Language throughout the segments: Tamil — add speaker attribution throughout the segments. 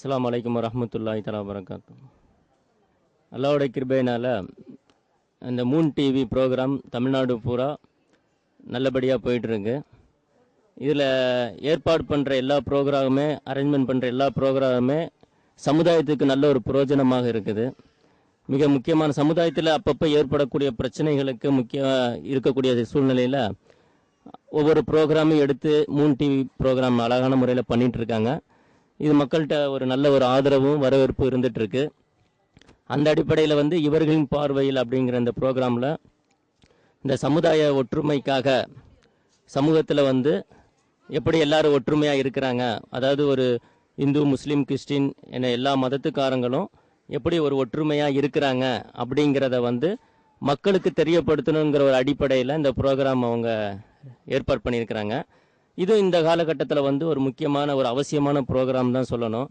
Speaker 1: அஸ்ஸலாமு அலைக்கும் வரஹ்மத்துல்லாஹி தஆலா வபரகாத்து. அல்லாஹ்வுடைய கிருபையினால் இந்த மூன் டிவி ப்ரோக்ராம் தமிழ்நாடு பூரா நல்லபடியாக போயிட்டுருக்கு. இதில் ஏற்பாடு பண்ணுற எல்லா ப்ரோக்ராமுமே, அரேஞ்ச்மெண்ட் பண்ணுற எல்லா ப்ரோக்ராமுமே சமுதாயத்துக்கு நல்ல ஒரு பிரயோஜனமாக இருக்குது. மிக முக்கியமான சமுதாயத்தில் அப்பப்போ ஏற்படக்கூடிய பிரச்சனைகளுக்கு இருக்கக்கூடிய சூழ்நிலையில் ஒவ்வொரு ப்ரோக்ராமும் எடுத்து மூன் டிவி ப்ரோக்ராம் அழகான முறையில் பண்ணிகிட்டு இருக்காங்க. இது மக்கள்கிட்ட ஒரு நல்ல ஒரு ஆதரவும் வரவேற்பு இருந்துகிட்ருக்கு. அந்த அடிப்படையில் இவர்களின் பார்வையில் அப்படிங்கிற இந்த ப்ரோக்ராமில் இந்த சமுதாய ஒற்றுமைக்காக சமூகத்தில் எப்படி எல்லாரும் ஒற்றுமையாக இருக்கிறாங்க, அதாவது ஒரு இந்து, முஸ்லீம், கிறிஸ்டின் என எல்லா மதத்துக்காரங்களும் எப்படி ஒரு ஒற்றுமையாக இருக்கிறாங்க அப்படிங்கிறத மக்களுக்கு தெரியப்படுத்தணுங்கிற ஒரு அடிப்படையில் இந்த ப்ரோக்ராம் அவங்க ஏற்பாடு பண்ணியிருக்கிறாங்க. இது இந்த காலகட்டத்தில் ஒரு முக்கியமான ஒரு அவசியமான ப்ரோக்ராம் தான் சொல்லணும்.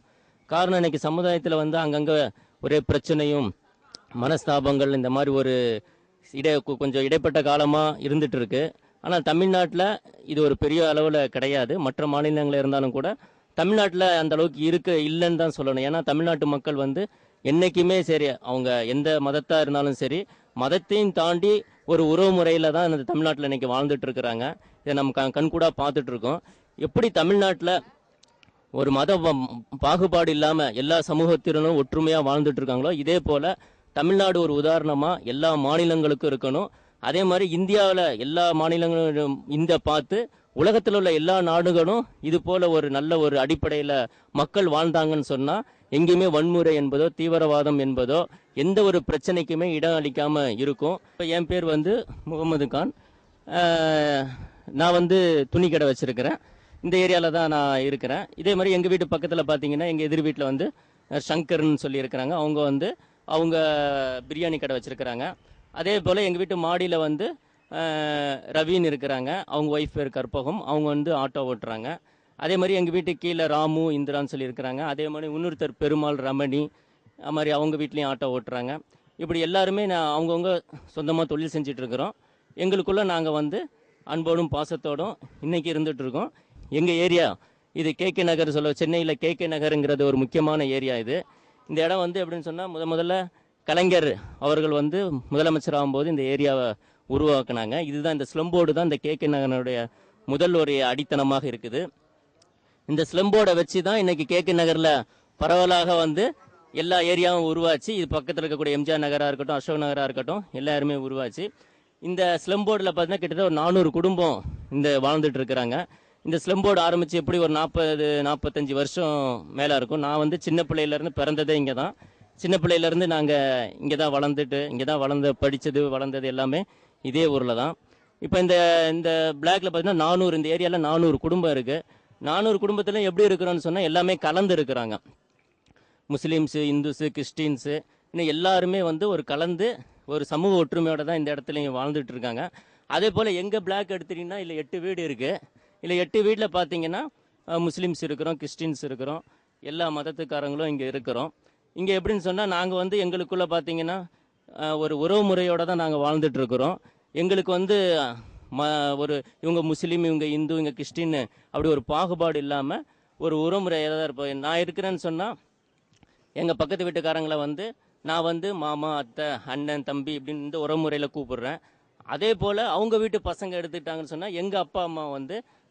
Speaker 1: காரணம், இன்னைக்கு சமுதாயத்தில் அங்கங்கே ஒரே பிரச்சனையும் மனஸ்தாபங்கள் இந்த மாதிரி ஒரு கொஞ்சம் இடைப்பட்ட காலமாக இருந்துட்டு இருக்கு. ஆனால் தமிழ்நாட்டில் இது ஒரு பெரிய அளவில் கிடையாது. மற்ற மாநிலங்களில் இருந்தாலும் கூட தமிழ்நாட்டில் அந்த அளவுக்கு இல்லைன்னு தான் சொல்லணும். ஏன்னா தமிழ்நாட்டு மக்கள் என்றைக்குமே சரி, அவங்க எந்த மதத்தாக இருந்தாலும் சரி, மதத்தையும் தாண்டி ஒரு உறவு முறையில் தான் இந்த தமிழ்நாட்டில் இன்னைக்கு வாழ்ந்துட்டு இருக்கிறாங்க. இதை நம்ம கண்கூடாக பார்த்துட்டு இருக்கோம். எப்படி தமிழ்நாட்டில் ஒரு மத பாகுபாடு இல்லாமல் எல்லா சமூகத்தினரும் ஒற்றுமையாக வாழ்ந்துட்டு இருக்காங்களோ, இதே போல் தமிழ்நாடு ஒரு உதாரணமாக எல்லா மாநிலங்களுக்கும் இருக்கணும். அதே மாதிரி இந்தியாவில் எல்லா மாநிலங்களும் பார்த்து உலகத்தில் உள்ள எல்லா நாடுகளும் இது போல ஒரு நல்ல ஒரு அடிப்படையில் மக்கள் வாழ்ந்தாங்கன்னு சொன்னால் எங்கேயுமே வன்முறை என்பதோ தீவிரவாதம் என்பதோ எந்த ஒரு பிரச்சனைக்குமே இடம் அளிக்காமல் இருக்கும். இப்போ என் பேர் முகமது கான். நான் துணி கடை வச்சுருக்கிறேன். இந்த ஏரியாவில் தான் நான் இருக்கிறேன். இதே மாதிரி எங்கள் வீட்டு பக்கத்தில் பார்த்தீங்கன்னா எங்கள் எதிர் வீட்டில் சங்கர்னு சொல்லியிருக்கிறாங்க. அவங்க பிரியாணி கடை வச்சுருக்கிறாங்க. அதே போல் எங்கள் வீட்டு மாடியில் ரவின்னு இருக்கிறாங்க. அவங்க ஒய்ஃப் பேர் கற்பகம். அவங்க ஆட்டோ ஓட்டுறாங்க. அதே மாதிரி எங்கள் வீட்டுக்கு கீழே ராமு, இந்திரான்னு சொல்லியிருக்கிறாங்க. அதே மாதிரி இன்னொருத்தர் பெருமாள், ரமணி, அது மாதிரி அவங்க வீட்லேயும் ஆட்டோ ஓட்டுறாங்க. இப்படி எல்லாருமே அவங்கவுங்க சொந்தமாக தொழில் செஞ்சிட்ருக்கிறோம். எங்களுக்குள்ளே நாங்கள் அன்போடும் பாசத்தோடும் இன்றைக்கி இருந்துகிட்ருக்கோம். எங்கள் ஏரியா இது கேகே நகர் சென்னையில் கேகே நகருங்கிறது ஒரு முக்கியமான ஏரியா. இந்த இடம் எப்படின்னு சொன்னால் முதல்ல கலைஞர் அவர்கள் முதலமைச்சர் ஆகும்போது இந்த ஏரியாவை உருவாக்குனாங்க. இதுதான் இந்த ஸ்லம்போர்டு தான் இந்த கேகே நகருடைய முதல் ஒரு அடித்தளமாக இருக்குது. இந்த ஸ்லம்போர்டை வச்சு தான் இன்னைக்கு கேகே நகரில் பரவலாக எல்லா ஏரியாவும் உருவாச்சு. இது பக்கத்தில் இருக்கக்கூடிய எம்ஜிஆர் நகராக இருக்கட்டும், அசோக் நகராக இருக்கட்டும், எல்லாருமே உருவாச்சு. இந்த ஸ்லம்போர்டில் பார்த்தீங்கன்னா கிட்டத்தட்ட ஒரு 400 குடும்பம் வாழ்ந்துட்டு இருக்கிறாங்க. இந்த ஸ்லம்போர்டு ஆரம்பித்து எப்படி ஒரு 40-45 வருஷம் மேலே இருக்கும். நான் சின்ன பிள்ளையிலேருந்து பிறந்ததே இங்கே தான். சின்ன பிள்ளையிலேருந்து நாங்கள் இங்கே தான் படித்தது வளர்ந்தது எல்லாமே இதே ஊரில் தான். இப்போ இந்த பிளாக்ல பார்த்தீங்கன்னா 400, இந்த ஏரியாவில் 400 குடும்பம் இருக்குது. 400 குடும்பத்தில் எப்படி இருக்கிறோன்னு சொன்னால் எல்லாமே கலந்து இருக்கிறாங்க. முஸ்லீம்ஸு, இந்துஸு, கிறிஸ்டின்ஸு, இன்னும் எல்லாருமே ஒரு கலந்து ஒரு சமூக ஒற்றுமையோடு தான் இந்த இடத்துலையும் வாழ்ந்துட்டு இருக்காங்க. அதே போல் எங்கள் பிளாக் எடுத்துட்டிங்கன்னா இல்லை 8 வீடு இருக்குது. இல்லை 8 வீட்டில் பார்த்தீங்கன்னா முஸ்லீம்ஸ் இருக்கிறோம், கிறிஸ்டின்ஸ் இருக்கிறோம், எல்லா மதத்துக்காரங்களும் இங்கே இருக்கிறோம். இங்கே எப்படின்னு சொன்னால் நாங்கள் எங்களுக்குள்ளே பார்த்தீங்கன்னா ஒரு உறவு முறையோடு தான் நாங்கள் வாழ்ந்துட்டு இருக்கிறோம். எங்களுக்கு ஒரு இவங்க முஸ்லீம், இவங்க இந்து, இவங்க கிறிஸ்டின்னு அப்படி ஒரு பாகுபாடு இல்லாமல் ஒரு உறவுமுறையாக தான் இருப்போம். நான் இருக்கிறேன்னு சொன்னால் எங்கள் பக்கத்து வீட்டுக்காரங்களை நான் மாமா, அத்தை, அண்ணன், தம்பி இப்படின்னு இந்த உறவுமுறையில் கூப்பிடுறேன். அதே போல் அவங்க வீட்டு பசங்க எடுத்துக்கிட்டாங்கன்னு சொன்னால் எங்கள் அப்பா அம்மா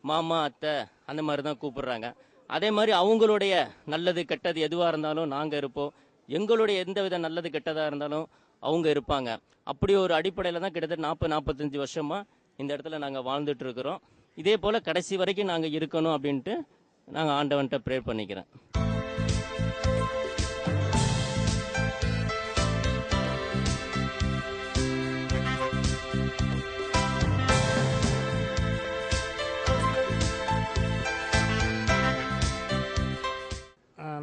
Speaker 1: மாமா, அத்தை அந்த மாதிரி தான் கூப்பிடுறாங்க. அதே மாதிரி அவங்களுடைய நல்லது கெட்டது எதுவாக இருந்தாலும் நாங்கள் இருப்போம். எங்களுடைய எந்த வித நல்லது கெட்டதாக இருந்தாலும் அவங்க இருப்பாங்க. அப்படி ஒரு அடிப்படையில் தான் கிட்டத்தட்ட 40-45 வருஷமாக இந்த இடத்துல நாங்கள் வாழ்ந்துட்டு இருக்கிறோம். இதே போல் கடைசி வரைக்கும் நாங்கள் இருக்கணும் அப்படின்ட்டு நாங்கள் ஆண்டவன்கிட்ட ப்ரேயர் பண்ணிக்கிறேன்.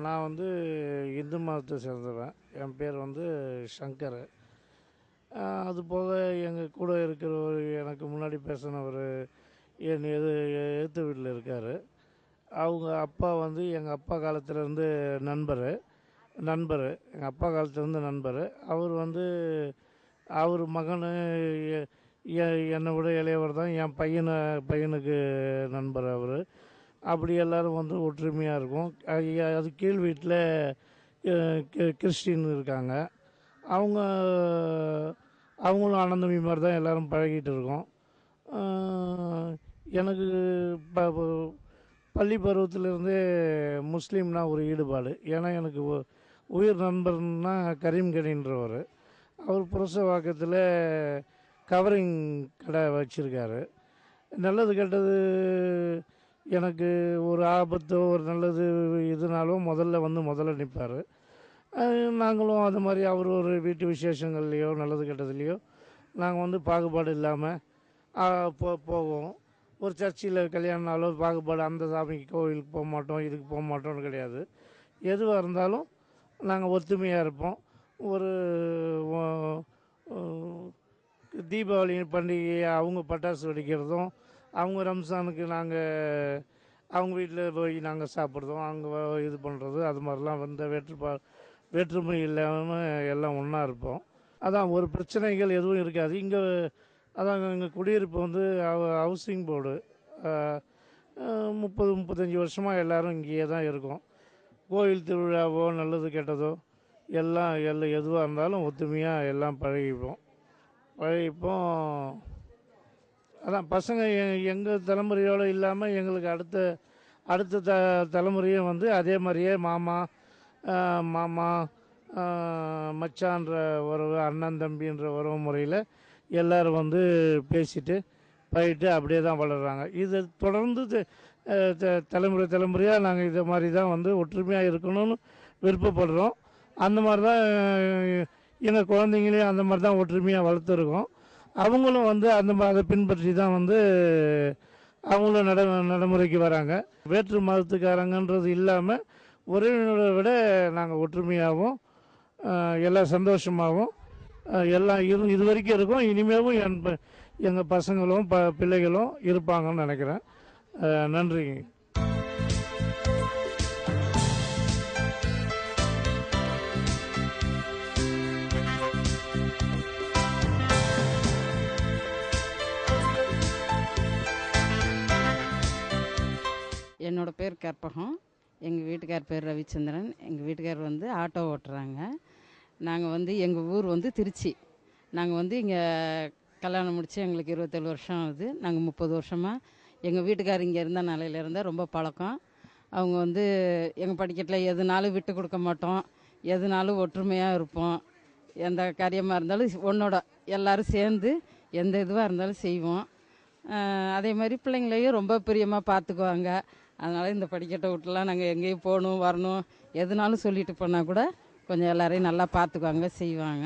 Speaker 2: நான் இந்து மதத்தை சேர்ந்தவன். என் பேர் சங்கர். அது போக எங்கள் கூட இருக்கிற எனக்கு முன்னாடி பேசினவர் என் எதிர்த்த வீட்டில் இருக்கார். அவங்க அப்பா எங்கள் அப்பா காலத்துலேருந்து நண்பர். எங்கள் அப்பா காலத்துலேருந்து நண்பர். அவர் அவர் மகன் என்னை விட இளையவர் தான். என் பையனுக்கு நண்பர் அவர். அப்படி எல்லோரும் வந்து ஒற்றுமையாக இருக்கும். அது கீழ் வீட்டில் கிறிஸ்டின் இருக்காங்க. அவங்க அவங்களும் அண்ணன் தம்பி மாதிரி தான் எல்லோரும் பழகிட்டு இருக்கோம். எனக்கு பள்ளி பருவத்திலிருந்தே முஸ்லீம்னா ஒரு ஈடுபாடு. ஏன்னா எனக்கு உயிர் நண்பர்னா கரீம்கனின்றவர். அவர் புரசவாக்கத்தில் கவரிங் கடை வச்சுருக்காரு. நல்லது கெட்டது எனக்கு ஒரு ஆபத்தோ ஒரு நல்லது இதுனாலும் முதல்ல நிற்பார். நாங்களும் அது மாதிரி அவர் ஒரு வீட்டு விசேஷங்கள்லேயோ நல்லது கெட்டதுலேயோ நாங்கள் வந்து பாகுபாடு இல்லாமல் போவோம். ஒரு சர்ச்சில் கல்யாணம்னாலோ பாகுபாடு அந்த சாமிக்கு கோவிலுக்கு போக மாட்டோம், இதுக்கு போக மாட்டோம்னு கிடையாது. எதுவாக இருந்தாலும் நாங்கள் ஒத்துமையாக இருப்போம். ஒரு தீபாவளி பண்டிகையை அவங்க பட்டாசு வெடிக்கிறதும், அவங்க ரம்ஜானுக்கு நாங்கள் அவங்க வீட்டில் போய் நாங்கள் சாப்பிட்றதும், அவங்க இது பண்ணுறது, அது மாதிரிலாம் வந்து வேற்றுமை இல்லாமல் எல்லாம் ஒன்றா இருப்போம். அதான் ஒரு பிரச்சனைகள் எதுவும் இருக்காது. இங்கே அதான் எங்கள் குடியிருப்பு வந்து ஹவுசிங் போர்டு 30-35 வருஷமாக எல்லோரும் இங்கேயே தான் இருக்கோம். கோயில் திருவிழாவோ நல்லது கெட்டதோ எல்லாம் எதுவாக இருந்தாலும் ஒத்துமையாக எல்லாம் பழகிப்போம். அதான் பசங்க எங்கள் தலைமுறையோடு இல்லாமல் எங்களுக்கு அடுத்த தலைமுறையும் வந்து அதே மாதிரியே மாமா மச்சான்ற உறவு, அண்ணன் தம்பின்ற உறவு முறையில் எல்லோரும் வந்து பேசிட்டு பழகிட்டு அப்படியே தான் வளர்கிறாங்க. இது தொடர்ந்து தலைமுறையாக நாங்கள் இதை மாதிரி தான் வந்து ஒற்றுமையாக இருக்கணும்னு விருப்பப்படுறோம். அந்த மாதிரி தான் எங்கள் குழந்தைங்களையும் அந்த மாதிரி தான் ஒற்றுமையாக வளர்த்துருக்கோம். அவங்களும் வந்து அதை பின்பற்றி தான் வந்து அவங்களும் நடைமுறைக்கு வராங்க. வேற்று மதத்துக்காரங்கன்றது இல்லாமல் உறவினரை விட நாங்கள் ஒற்றுமையாகவும் எல்லாம் சந்தோஷமாகவும் எல்லாம் இது வரைக்கும் இருக்கோம். இனிமேலும் எங்கள் பசங்களும் பிள்ளைகளும் இருப்பாங்கன்னு நினைக்கிறேன். நன்றிங்க.
Speaker 3: என்னோடய பேர் கற்பகம். எங்கள் வீட்டுக்கார் பேர் ரவிச்சந்திரன். எங்கள் வீட்டுக்கார் வந்து ஆட்டோ ஓட்டுறாங்க. நாங்கள் வந்து எங்கள் ஊர் வந்து திருச்சி. நாங்கள் வந்து இங்கே கல்யாணம் முடித்து எங்களுக்கு 27 வருஷம் ஆகுது. நாங்கள் 30 வருஷமாக எங்கள் வீட்டுக்கார் இங்கே இருந்த நிலையில இருந்தால் ரொம்ப பழக்கம். அவங்க வந்து எங்கள் படிக்கட்டில் எதுனாலும் விட்டு கொடுக்க மாட்டோம், எதுனாலும் ஒற்றுமையாக இருப்போம். எந்த காரியமாக இருந்தாலும் ஒன்றோட எல்லோரும் சேர்ந்து எந்த இதுவாக இருந்தாலும் செய்வோம். அதே மாதிரி பிள்ளைங்களையும் ரொம்ப பிரியமாக பார்த்துக்குவாங்க. அதனால் இந்த படிக்கட்டை விட்டுலாம் நாங்கள் எங்கேயும் போகணும் வரணும் எதுனாலும் சொல்லிட்டு போனால் கூட கொஞ்சம் எல்லோரையும் நல்லா பார்த்துக்குவாங்க, செய்வாங்க.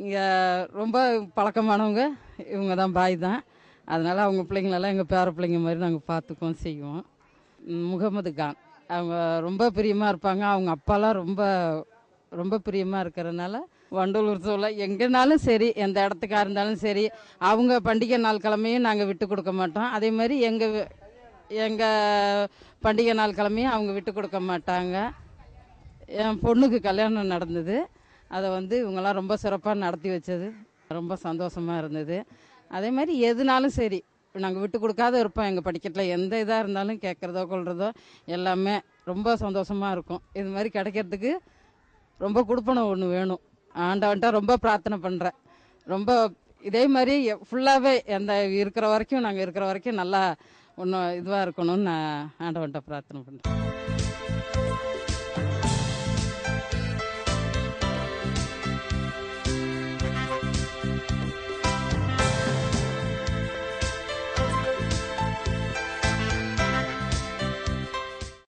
Speaker 3: இங்கே ரொம்ப பழக்கமானவங்க இவங்க தான், பாய் தான். அதனால் அவங்க பிள்ளைங்களெல்லாம் எங்கள் பேர பிள்ளைங்க மாதிரி நாங்கள் பார்த்துக்குவோம், செய்வோம். முகமது கான் அவங்க ரொம்ப பிரியமாக இருப்பாங்க. அவங்க அப்பாலாம் ரொம்ப ரொம்ப பிரியமாக இருக்கிறதுனால வண்டலூர் சோலை எங்கேனாலும் சரி, எந்த இடத்துக்காக இருந்தாலும் சரி, அவங்க பண்டிகை நாள் கிழமையும் நாங்கள் விட்டு கொடுக்க மாட்டோம். அதே மாதிரி எங்கள் பண்டிகை நாள் கிழமையும் அவங்க விட்டு கொடுக்க மாட்டாங்க. என் பொண்ணுக்கு கல்யாணம் நடந்தது. அதை வந்து இவங்கெல்லாம் ரொம்ப சிறப்பாக நடத்தி வச்சது ரொம்ப சந்தோஷமாக இருந்தது. அதே மாதிரி எதுனாலும் சரி நாங்கள் விட்டு கொடுக்காத இருப்போம். எங்கள் படிக்கட்டில் எந்த இதாக இருந்தாலும் கேட்குறதோ கொள்றதோ எல்லாமே ரொம்ப சந்தோஷமாக இருக்கும். இது மாதிரி கிடைக்கிறதுக்கு ரொம்ப கொடுப்பனம் ஒன்று வேணும். ஆண்டவன்ட்ட ரொம்ப பிரார்த்தனை பண்ணுறேன். ரொம்ப இதே மாதிரி ஃபுல்லாகவே நாங்கள் இருக்கிற வரைக்கும் நல்லா ஒன்றும் இதுவாக இருக்கணும்னு நான் ஆண்டவன்ட்ட பிரார்த்தனை பண்ணுறேன்.